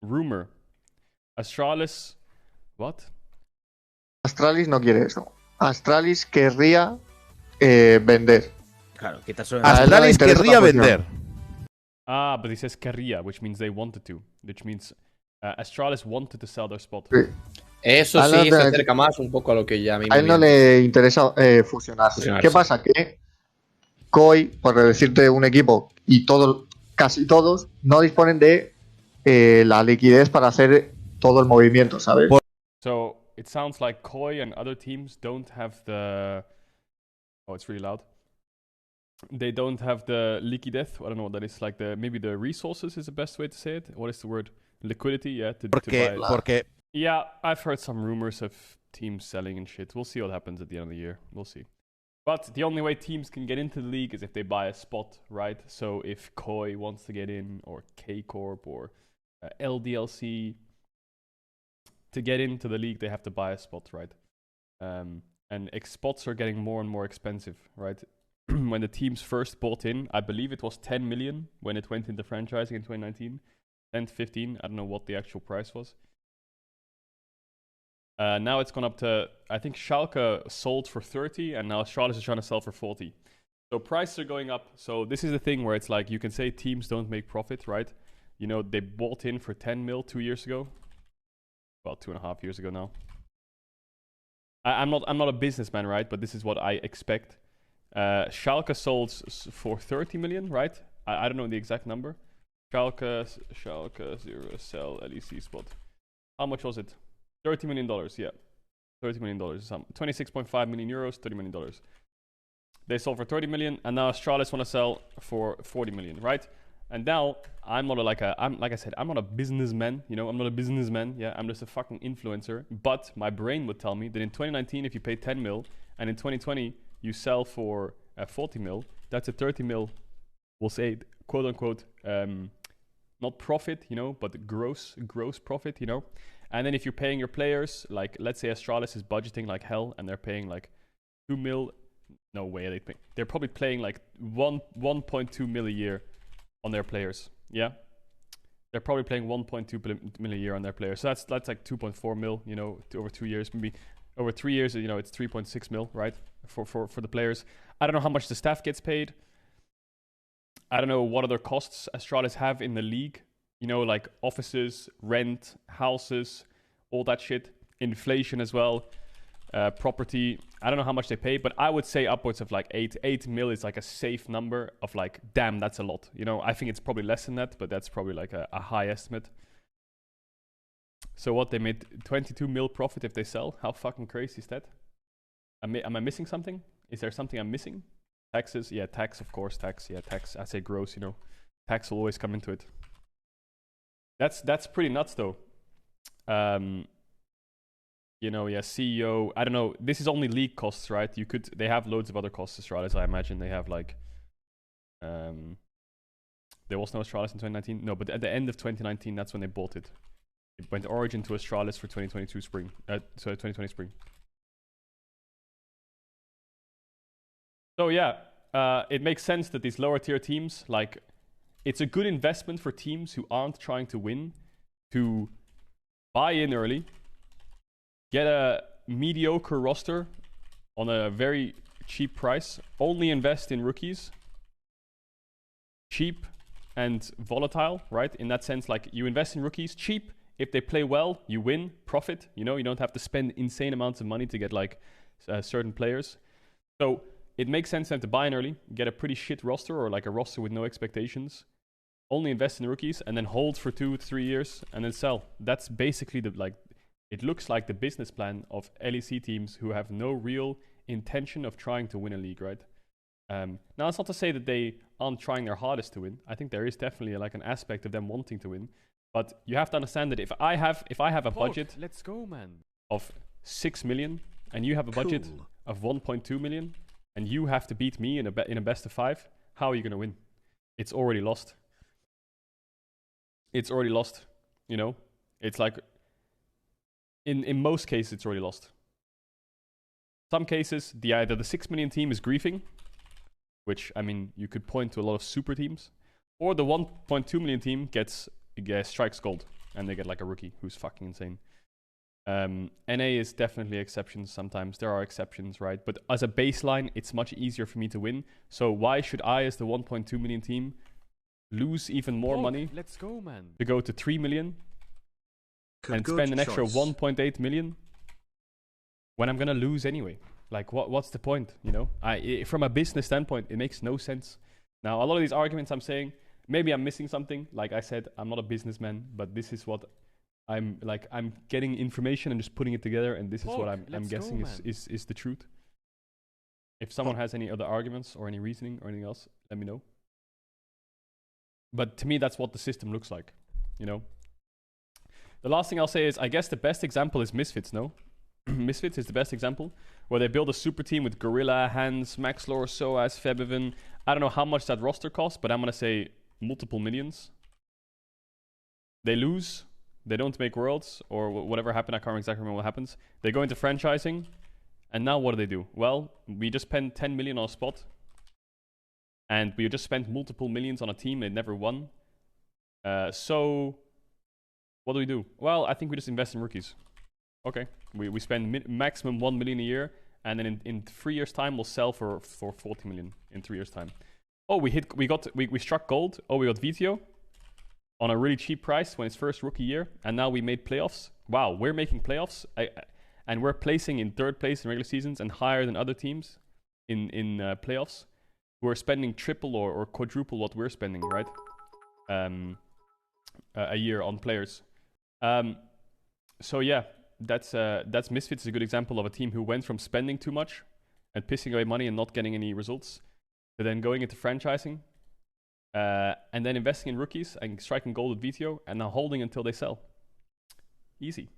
rumor. Astralis. What? Astralis no quiere eso. Astralis querría vender. Claro, quitarse Astralis querría vender. Ah, but he says querría, which means they wanted to. Which means Astralis wanted to sell their spot. Sí. Eso A sí él no se le- acerca más un poco a lo que ya a mí A él no le interesa fusionarse. ¿Qué pasa? Que Koi, por decirte un equipo, y casi todos, no disponen de la liquidez para hacer todo el movimiento, ¿sabes? So it sounds like Koi and other teams don't have the... Oh, it's really loud. They don't have the liquidez. I don't know what that is. Like maybe the resources is the best way to say it. What is the word? Liquidity, yeah. To buy it. Porque Yeah, I've heard some rumors of teams selling and shit. We'll see what happens at the end of the year. We'll see. But the only way teams can get into the league is if they buy a spot, right? So if Koi wants to get in, or K-Corp, or LDLC, to get into the league, they have to buy a spot, right? And spots are getting more and more expensive, right? When the teams first bought in, I believe it was 10 million when it went into franchising in 2019. 10 to 15, I don't know what the actual price was. Now it's gone up to, I think Schalke sold for 30, and now Astralis is trying to sell for 40. So prices are going up. So this is the thing where it's like, you can say teams don't make profit, right? You know, they bought in for 10 mil 2 years ago. Well, 2.5 years ago now. I'm not a businessman, right? But this is what I expect. Schalke sold for 30 million, right? I don't know the exact number. Schalke 0 sell LEC spot. How much was it? $30 million, yeah. $30 million. 26.5 million euros, $30 million. They sold for 30 million, and now Astralis want to sell for 40 million, right? And now I'm not like I said, I'm not a businessman, you know, I'm not a businessman, yeah, I'm just a fucking influencer. But my brain would tell me that in 2019, if you pay 10 mil, and in 2020 you sell for 40 mil, that's a 30 mil, we'll say, quote unquote, not profit, you know, but gross profit, you know. And then if you're paying your players, like let's say Astralis is budgeting like hell, and they're paying like 2 mil, no way they're probably paying like 1.2 mil a year on their players, yeah. They're probably playing 1.2 mil a year on their players, so that's like 2.4 mil, you know, over 2 years, maybe over 3 years, you know, it's 3.6 mil, right, for the players. I don't know how much the staff gets paid. I don't know what other costs Astralis have in the league. You know, like offices, rent, houses, all that shit. Inflation as well. Property. I don't know how much they pay, but I would say upwards of like 8 mil is like a safe number of like, damn, that's a lot. You know, I think it's probably less than that, but that's probably like a high estimate. So what, they made 22 mil profit if they sell? How fucking crazy is that? Am I missing something? Is there something I'm missing? Taxes? Yeah, tax, of course, tax. Yeah, tax. I say gross, you know. Tax will always come into it. That's pretty nuts, though. You know, yeah, CEO. I don't know. This is only league costs, right? They have loads of other costs, Astralis. I imagine they have like. There was no Astralis in 2019. No, but at the end of 2019, that's when they bought it. It went origin to Astralis for 2022 spring. So 2020 spring. So yeah, it makes sense that these lower tier teams, like, it's a good investment for teams who aren't trying to win to buy in early, get a mediocre roster on a very cheap price, only invest in rookies, cheap and volatile, right? In that sense, like, you invest in rookies, cheap. If they play well, you win, profit. You know, you don't have to spend insane amounts of money to get like certain players. So it makes sense then to buy in early, get a pretty shit roster or like a roster with no expectations. Only invest in rookies and then hold for 2 to 3 years and then sell. That's basically it looks like the business plan of LEC teams who have no real intention of trying to win a league, right? Now, it's not to say that they aren't trying their hardest to win. I think there is definitely like an aspect of them wanting to win. But you have to understand that if I have a budget, let's go, man, of 6 million and you have a budget of 1.2 million and you have to beat me in a best of 5, how are you going to win? It's already lost. It's already lost, you know? It's like, in most cases, it's already lost. Some cases, either the 6 million team is griefing, which, I mean, you could point to a lot of super teams, or the 1.2 million team strikes gold. and they get like a rookie who's fucking insane. NA is definitely exceptions sometimes. There are exceptions, right? But as a baseline, it's much easier for me to win. So why should I, as the 1.2 million team, lose even more money? Let's go, man. To go to 3 million and spend an extra 1.8 million when I'm gonna lose anyway? Like, what's the point? You know, from a business standpoint, it makes no sense. Now, a lot of these arguments I'm saying, maybe I'm missing something. Like I said, I'm not a businessman, but this is what I'm getting information and just putting it together, and this is what I'm guessing is the truth. If someone has any other arguments or any reasoning or anything else, let me know. But to me, that's what the system looks like, you know. The last thing I'll say is, I guess the best example is Misfits, no? Misfits is the best example, where they build a super team with Gorilla, Hans, Maxlor, Soaz, Febiven. I don't know how much that roster costs, but I'm going to say multiple millions. They lose. They don't make Worlds, or whatever happened. I can't exactly remember what happens. They go into franchising, and now what do? Well, we just spent 10 million on a spot, and we just spent multiple millions on a team they never won. So, what do? Well, I think we just invest in rookies. Okay, we spend maximum 1 million a year, and then in 3 years' time, we'll sell for 40 million in 3 years' time. Oh, we struck gold. Oh, we got Vitio on a really cheap price when it's first rookie year, and now we made playoffs. Wow, we're making playoffs, and we're placing in 3rd place in regular seasons and higher than other teams in playoffs. We're spending triple or quadruple what we're spending, right? A year on players. So yeah, that's Misfits is a good example of a team who went from spending too much and pissing away money and not getting any results to then going into franchising. And then investing in rookies and striking gold with Vitio, and now holding until they sell. Easy.